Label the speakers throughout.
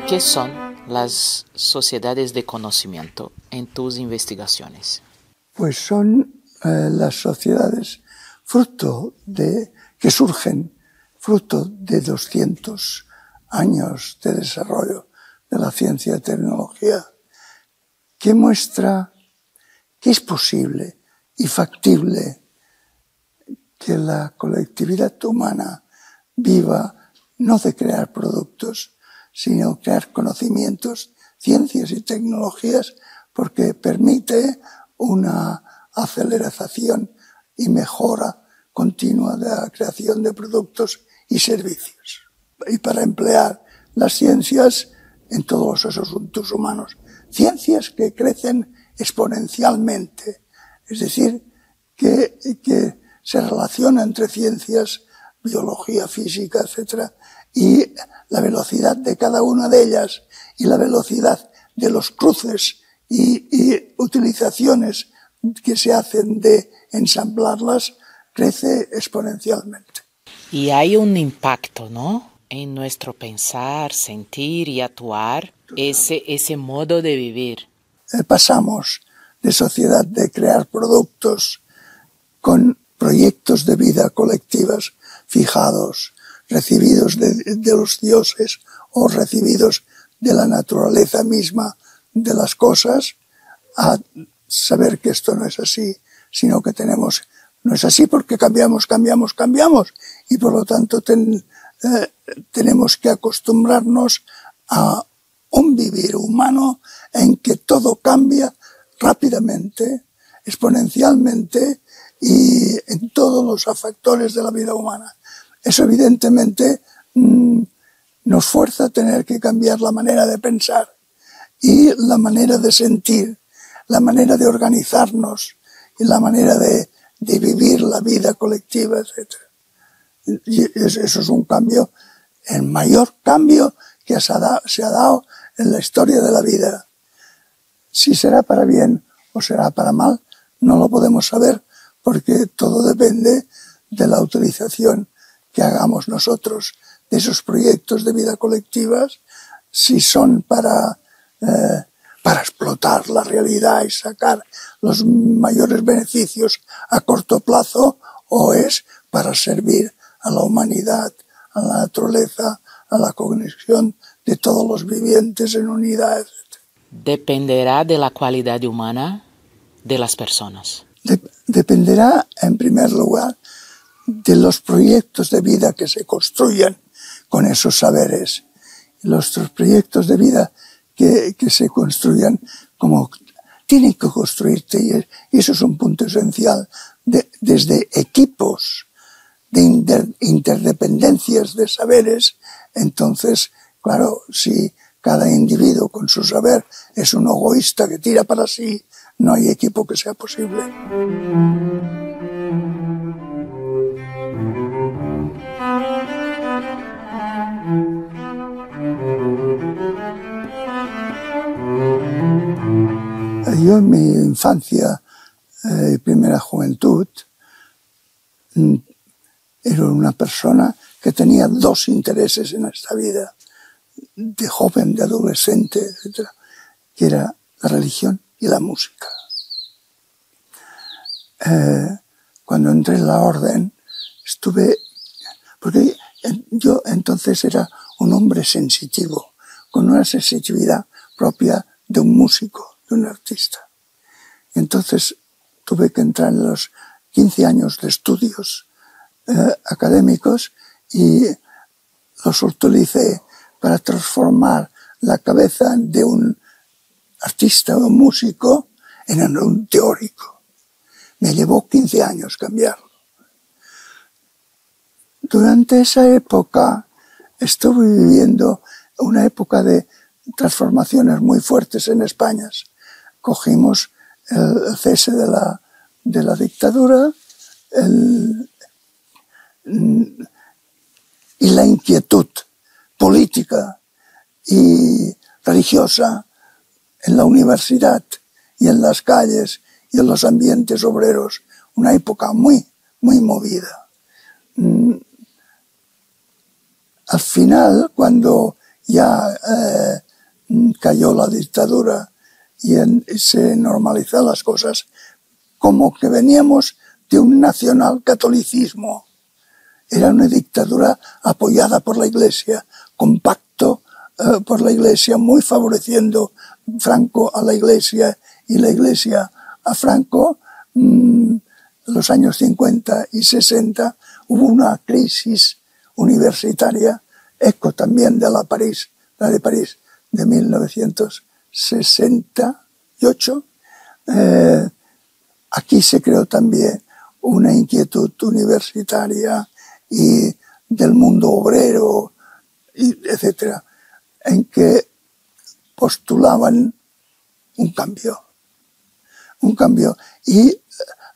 Speaker 1: ¿Qué son las sociedades de conocimiento en tus investigaciones?
Speaker 2: Pues son las sociedades que surgen fruto de 200 años de desarrollo de la ciencia y tecnología, que muestra que es posible y factible que la colectividad humana viva no de crear productos, sino crear conocimientos, ciencias y tecnologías, porque permite una aceleración y mejora continua de la creación de productos y servicios. Y para emplear las ciencias en todos los asuntos humanos, ciencias que crecen exponencialmente, es decir, que se relaciona entre ciencias, biología, física, etc., y la velocidad de cada una de ellas y la velocidad de los cruces y utilizaciones que se hacen de ensamblarlas crece exponencialmente.
Speaker 1: Y hay un impacto, ¿no?, en nuestro pensar, sentir y actuar, ese modo de vivir.
Speaker 2: Pasamos de sociedad de crear productos con proyectos de vida colectivas fijados, recibidos de los dioses o recibidos de la naturaleza misma de las cosas, a saber que esto no es así, sino que no es así porque cambiamos, y por lo tanto tenemos que acostumbrarnos a un vivir humano en que todo cambia rápidamente, exponencialmente y en todos los factores de la vida humana. Eso evidentemente nos fuerza a tener que cambiar la manera de pensar y la manera de sentir, la manera de organizarnos y la manera de vivir la vida colectiva, etc. Y eso es un cambio, el mayor cambio que se ha dado en la historia de la vida. Si será para bien o será para mal, no lo podemos saber, porque todo depende de la utilización que hagamos nosotros de esos proyectos de vida colectivas, si son para explotar la realidad y sacar los mayores beneficios a corto plazo, o es para servir a la humanidad, a la naturaleza, a la conexión de todos los vivientes en unidad.
Speaker 1: ¿Dependerá de la cualidad humana de las personas?
Speaker 2: Dependerá, en primer lugar, de los proyectos de vida que se construyan con esos saberes. Los proyectos de vida que se construyan como tienen que construirse, y eso es un punto esencial, desde equipos de interdependencias de saberes. Entonces, claro, si cada individuo con su saber es un egoísta que tira para sí, no hay equipo que sea posible. Yo en mi infancia y primera juventud era una persona que tenía dos intereses en esta vida, de joven, de adolescente, etc., que era la religión y la música. Cuando entré en la orden, porque yo entonces era un hombre sensitivo, con una sensitividad propia de un músico, de un artista. Entonces tuve que entrar en los 15 años de estudios académicos y los utilicé para transformar la cabeza de un artista o un músico en un teórico. Me llevó 15 años cambiarlo. Durante esa época estuve viviendo una época de transformaciones muy fuertes en España. Cogimos el cese de la dictadura, y la inquietud política y religiosa en la universidad y en las calles y en los ambientes obreros, una época muy, muy movida. Al final, cuando ya cayó la dictadura y se normalizaron las cosas, como que veníamos de un nacionalcatolicismo. Era una dictadura apoyada por la Iglesia, con pacto por la Iglesia, muy favoreciendo Franco a la Iglesia y la Iglesia a Franco. En los años 50 y 60 hubo una crisis universitaria, eco también de la de París de 1968. Aquí se creó también una inquietud universitaria y del mundo obrero, etcétera, en que postulaban un cambio. Y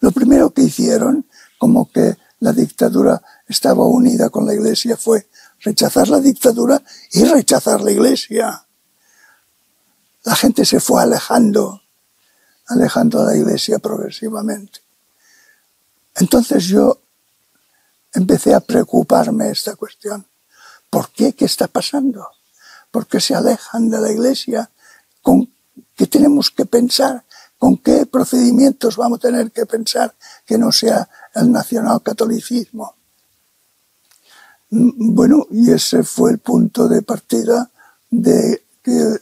Speaker 2: lo primero que hicieron, como que la dictadura estaba unida con la Iglesia, fue rechazar la dictadura y rechazar la Iglesia. La gente se fue alejando a la Iglesia progresivamente. Entonces yo empecé a preocuparme de esta cuestión. ¿Por qué? ¿Qué está pasando? ¿Por qué se alejan de la Iglesia? ¿Con qué tenemos que pensar? ¿Con qué procedimientos vamos a tener que pensar que no sea el nacionalcatolicismo? Bueno, y ese fue el punto de partida de que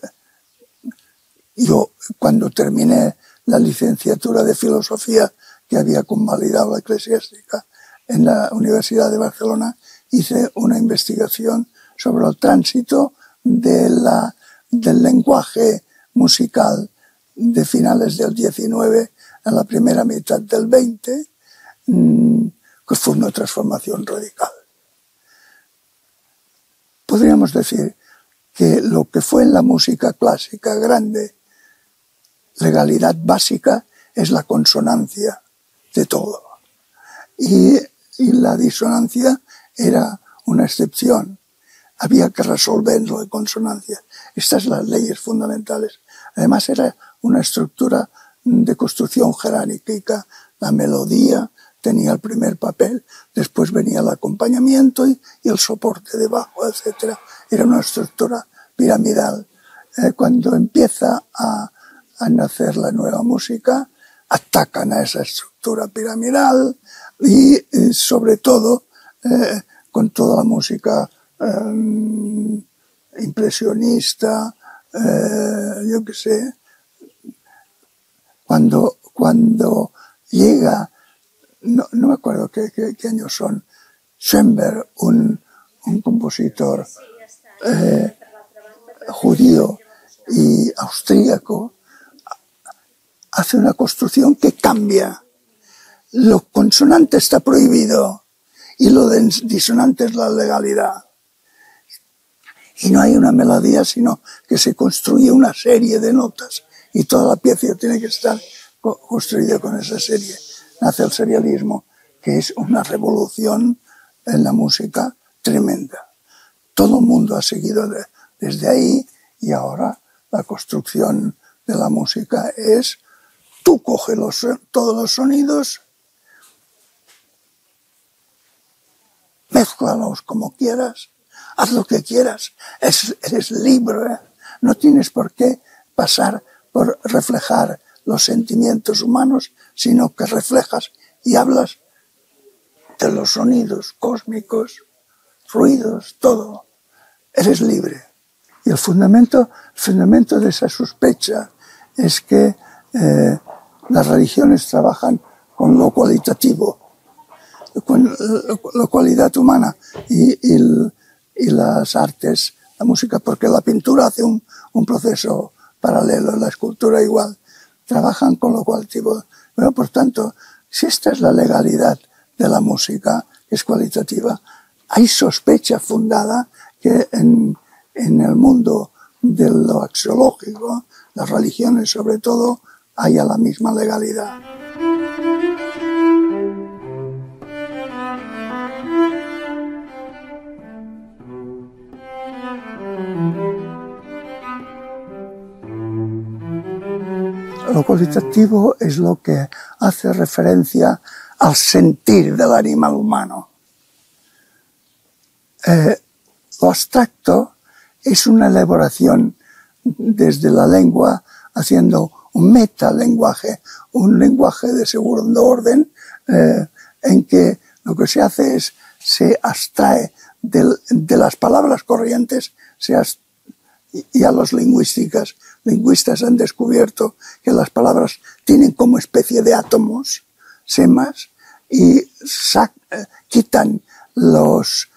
Speaker 2: yo, cuando terminé la licenciatura de filosofía que había convalidado la eclesiástica en la Universidad de Barcelona, hice una investigación sobre el tránsito del lenguaje musical de finales del 19 a la primera mitad del 20, que fue una transformación radical. Podríamos decir que lo que fue en la música clásica grande, legalidad básica, es la consonancia de todo. Y la disonancia era una excepción. Había que resolverlo de consonancia. Estas son las leyes fundamentales. Además era una estructura de construcción jerárquica. La melodía tenía el primer papel, después venía el acompañamiento y el soporte debajo, etc. Era una estructura piramidal. Cuando empieza a nacer la nueva música, atacan a esa estructura piramidal y sobre todo con toda la música impresionista, yo qué sé, cuando llega, no me acuerdo qué años son, Schoenberg, un compositor judío y austríaco, hace una construcción que cambia. Lo consonante está prohibido y lo disonante es la legalidad. Y no hay una melodía, sino que se construye una serie de notas y toda la pieza tiene que estar construida con esa serie. Nace el serialismo, que es una revolución en la música tremenda. Todo el mundo ha seguido desde ahí y ahora la construcción de la música es: tú coges todos los sonidos, mézclalos como quieras, haz lo que quieras, eres libre, no tienes por qué pasar por reflejar los sentimientos humanos, sino que reflejas y hablas de los sonidos cósmicos, ruidos, todo. Eres libre. Y el fundamento de esa sospecha es que las religiones trabajan con lo cualitativo, con la cualidad humana y las artes, la música, porque la pintura hace un proceso paralelo, la escultura igual, trabajan con lo cualitativo. Bueno, por tanto, si esta es la legalidad de la música, que es cualitativa, hay sospecha fundada que en el mundo de lo axiológico, las religiones sobre todo, haya la misma legalidad. Lo cualitativo es lo que hace referencia al sentir del animal humano. Lo abstracto es una elaboración desde la lengua, haciendo un metalenguaje, un lenguaje de segundo orden, en que lo que se hace es, se abstrae de las palabras corrientes, ya los lingüistas han descubierto que las palabras tienen como especie de átomos, semas, y quitan los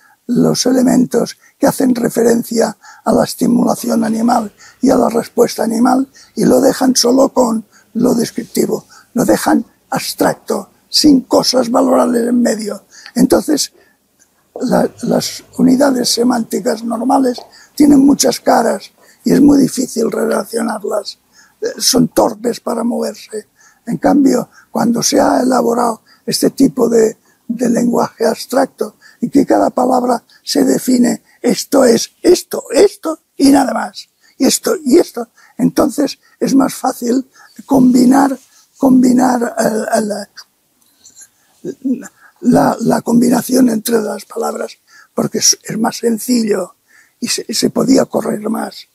Speaker 2: elementos que hacen referencia a la estimulación animal y a la respuesta animal, y lo dejan solo con lo descriptivo, lo dejan abstracto, sin cosas valorables en medio. Entonces, las unidades semánticas normales tienen muchas caras y es muy difícil relacionarlas, son torpes para moverse. En cambio, cuando se ha elaborado este tipo de lenguaje abstracto, y que cada palabra se define, esto es esto, esto y nada más, y esto y esto, entonces es más fácil combinar la combinación entre las palabras, porque es más sencillo y se podía correr más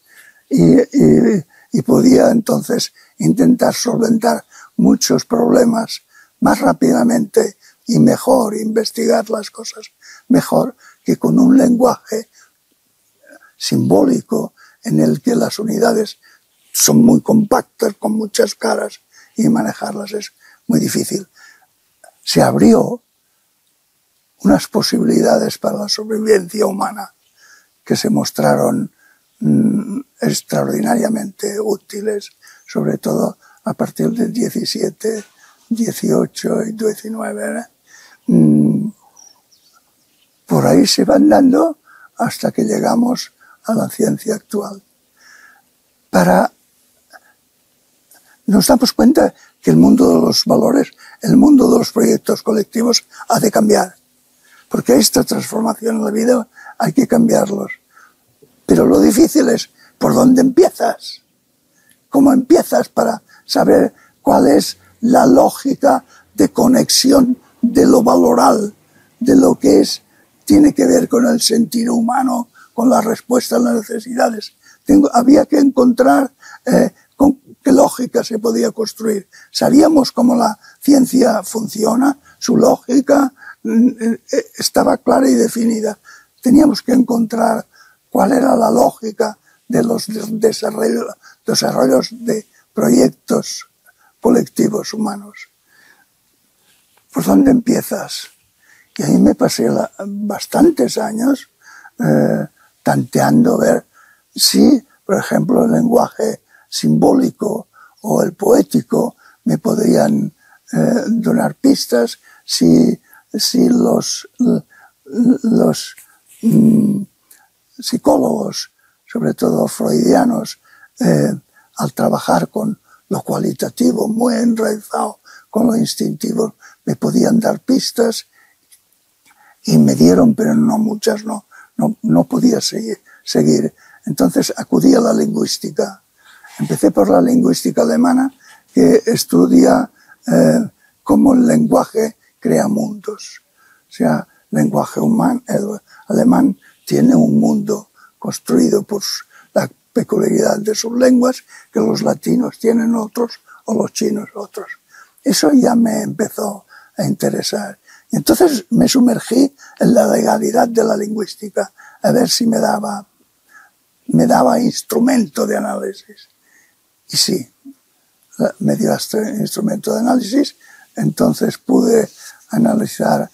Speaker 2: y podía entonces intentar solventar muchos problemas más rápidamente y mejor, investigar las cosas mejor que con un lenguaje simbólico en el que las unidades son muy compactas, con muchas caras, y manejarlas es muy difícil. Se abrió unas posibilidades para la sobrevivencia humana que se mostraron extraordinariamente útiles, sobre todo a partir del 17, 18 y 19. Por ahí se van dando hasta que llegamos a la ciencia actual. Nos damos cuenta que el mundo de los valores, el mundo de los proyectos colectivos ha de cambiar, porque esta transformación en la vida hay que cambiarlos. Pero lo difícil es, ¿por dónde empiezas? ¿Cómo empiezas para saber cuál es la lógica de conexión de lo valoral, de lo que tiene que ver con el sentido humano, con la respuesta a las necesidades? Había que encontrar con qué lógica se podía construir. Sabíamos cómo la ciencia funciona, su lógica estaba clara y definida. Teníamos que encontrar cuál era la lógica de los desarrollos de proyectos colectivos humanos. ¿Por dónde empiezas? Y ahí me pasé bastantes años tanteando ver si, por ejemplo, el lenguaje simbólico o el poético me podrían donar pistas, si los psicólogos, sobre todo freudianos, al trabajar con lo cualitativo, muy enraizado con lo instintivo, me podían dar pistas, y me dieron, pero no muchas, no podía seguir. Entonces acudí a la lingüística. Empecé por la lingüística alemana, que estudia cómo el lenguaje crea mundos. O sea, el lenguaje humano, el alemán tiene un mundo construido por la peculiaridad de sus lenguas, que los latinos tienen otros, o los chinos otros. Eso ya me empezó a interesar. Y entonces me sumergí en la legalidad de la lingüística, a ver si me daba instrumento de análisis. Y sí, me dio este instrumento de análisis, entonces pude analizar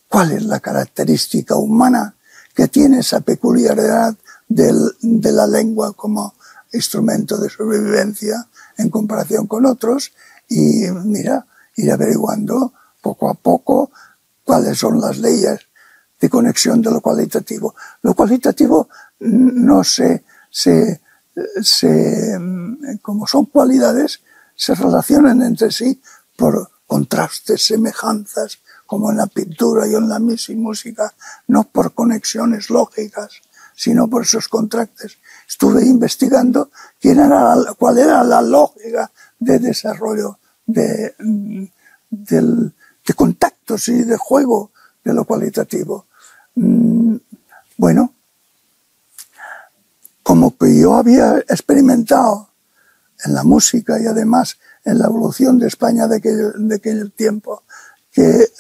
Speaker 2: cuál es la característica humana que tiene esa peculiaridad de la lengua como instrumento de sobrevivencia en comparación con otros, y mira, ir averiguando poco a poco cuáles son las leyes de conexión de lo cualitativo. Lo cualitativo no como son cualidades, se relacionan entre sí por contrastes, semejanzas, como en la pintura y en la música, no por conexiones lógicas. sino por esos contrastes. Estuve investigando cuál era la lógica de desarrollo de contactos y de juego de lo cualitativo. Bueno, como que yo había experimentado en la música y además en la evolución de España de aquel tiempo, que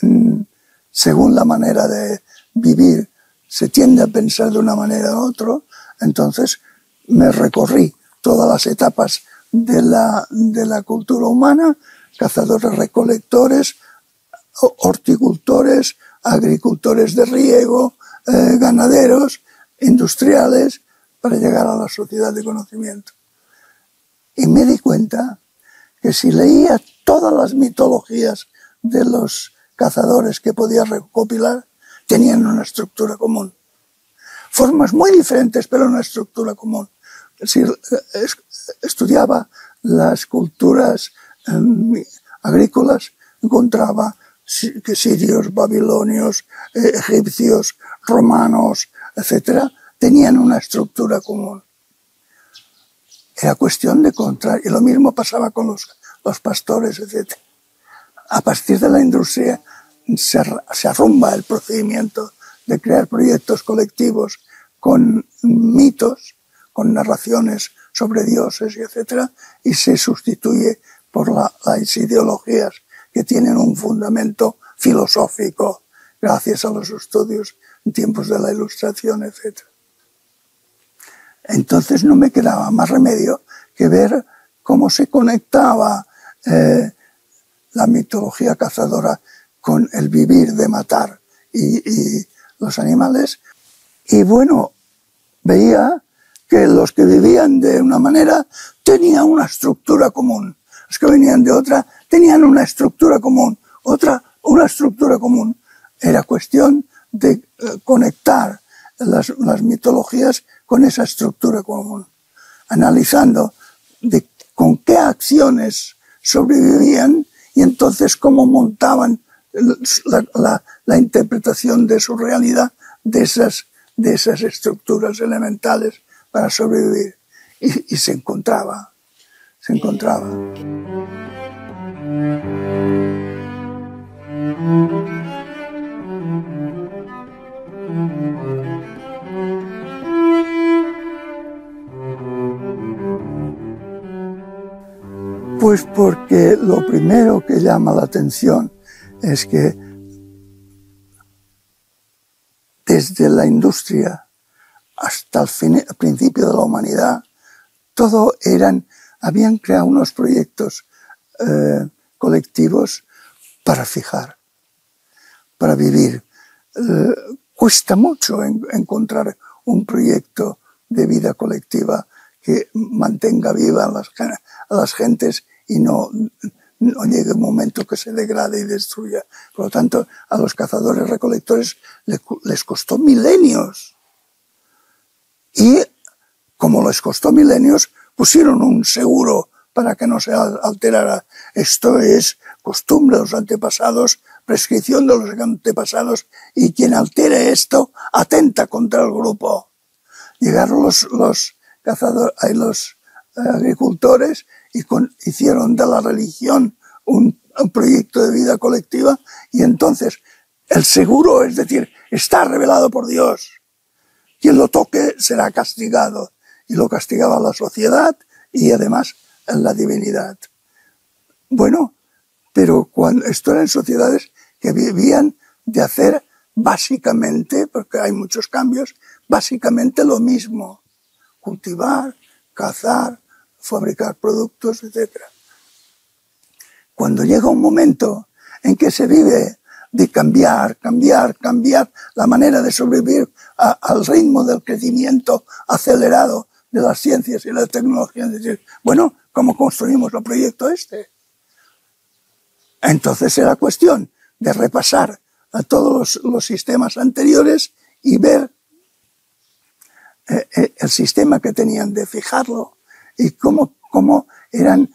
Speaker 2: según la manera de vivir se tiende a pensar de una manera u otra, entonces me recorrí todas las etapas de la cultura humana, cazadores, recolectores, horticultores, agricultores de riego, ganaderos, industriales, para llegar a la sociedad de conocimiento. Y me di cuenta que si leía todas las mitologías de los cazadores que podía recopilar, tenían una estructura común. Formas muy diferentes, pero una estructura común. Si estudiaba las culturas agrícolas, encontraba que sirios, babilonios, egipcios, romanos, etcétera, tenían una estructura común. Era cuestión de encontrar, y lo mismo pasaba con los pastores, etcétera. A partir de la industria se arrumba el procedimiento de crear proyectos colectivos con mitos, con narraciones sobre dioses, etcétera, y se sustituye por las ideologías que tienen un fundamento filosófico gracias a los estudios en tiempos de la Ilustración, etcétera. Entonces no me quedaba más remedio que ver cómo se conectaba la mitología cazadora con el vivir de matar y los animales. Y bueno, veía que los que vivían de una manera tenían una estructura común. Los que venían de otra tenían una estructura común. Una estructura común. Era cuestión de conectar las mitologías con esa estructura común, analizando con qué acciones sobrevivían y entonces cómo montaban la interpretación de su realidad de esas estructuras elementales para sobrevivir. Y se encontraba. Pues porque lo primero que llama la atención es que desde la industria hasta el principio de la humanidad, habían creado unos proyectos colectivos para fijar, para vivir. Cuesta mucho encontrar un proyecto de vida colectiva que mantenga viva a las gentes y no llegue un momento que se degrade y destruya. Por lo tanto, a los cazadores recolectores les costó milenios. Y como les costó milenios, pusieron un seguro para que no se alterara. Esto es costumbre de los antepasados, prescripción de los antepasados, y quien altere esto atenta contra el grupo. Llegaron los agricultores y hicieron de la religión un proyecto de vida colectiva, y entonces el seguro, es decir, está revelado por Dios. Quien lo toque será castigado, y lo castigaba la sociedad y además la divinidad. Bueno, pero esto eran sociedades que vivían de hacer básicamente, porque hay muchos cambios, básicamente lo mismo: cultivar, cazar, fabricar productos, etc. Cuando llega un momento en que se vive de cambiar la manera de sobrevivir al ritmo del crecimiento acelerado de las ciencias y la tecnología, es decir, bueno, ¿cómo construimos el proyecto este? Entonces era cuestión de repasar a todos los sistemas anteriores y ver el sistema que tenían de fijarlo y cómo eran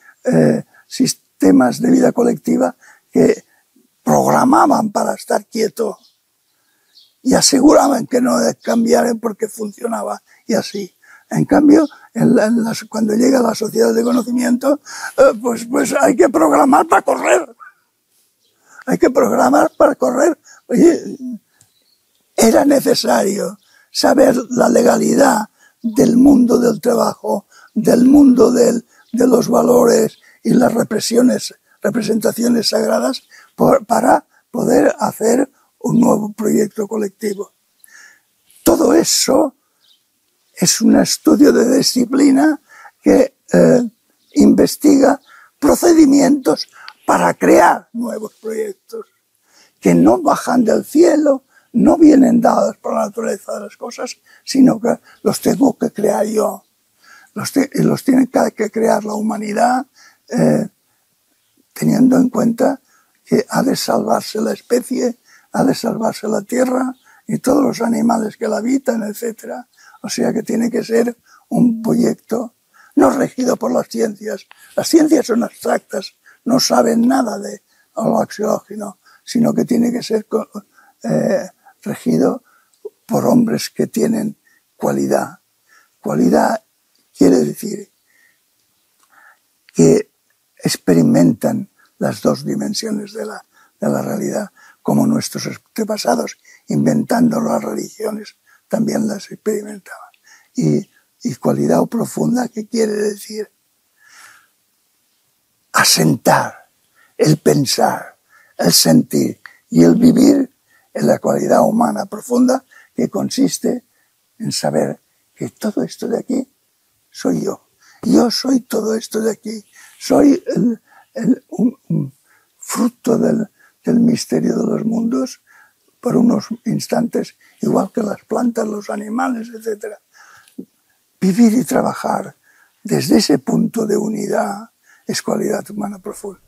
Speaker 2: sistemas de vida colectiva que programaban para estar quieto y aseguraban que no cambiaran porque funcionaba y así. En cambio, cuando llega la sociedad de conocimiento, pues hay que programar para correr. Hay que programar para correr. Oye, era necesario saber la legalidad del mundo del trabajo, del mundo de los valores y las representaciones sagradas para poder hacer un nuevo proyecto colectivo. Todo eso es un estudio de disciplina que investiga procedimientos para crear nuevos proyectos que no bajan del cielo, no vienen dados por la naturaleza de las cosas, sino que los tengo que crear yo. Los tiene que crear la humanidad teniendo en cuenta que ha de salvarse la especie, ha de salvarse la tierra y todos los animales que la habitan, etc. O sea que tiene que ser un proyecto no regido por las ciencias. Las ciencias son abstractas, no saben nada de lo axiológico, sino que tiene que ser regido por hombres que tienen cualidad. Cualidad quiere decir que experimentan las dos dimensiones de la realidad, como nuestros antepasados, inventando las religiones, también las experimentaban. Y cualidad profunda, ¿qué quiere decir? Asentar, el pensar, el sentir y el vivir en la cualidad humana profunda que consiste en saber que todo esto de aquí soy yo. Yo soy todo esto de aquí. Soy un fruto del misterio de los mundos por unos instantes, igual que las plantas, los animales, etc. Vivir y trabajar desde ese punto de unidad es cualidad humana profunda.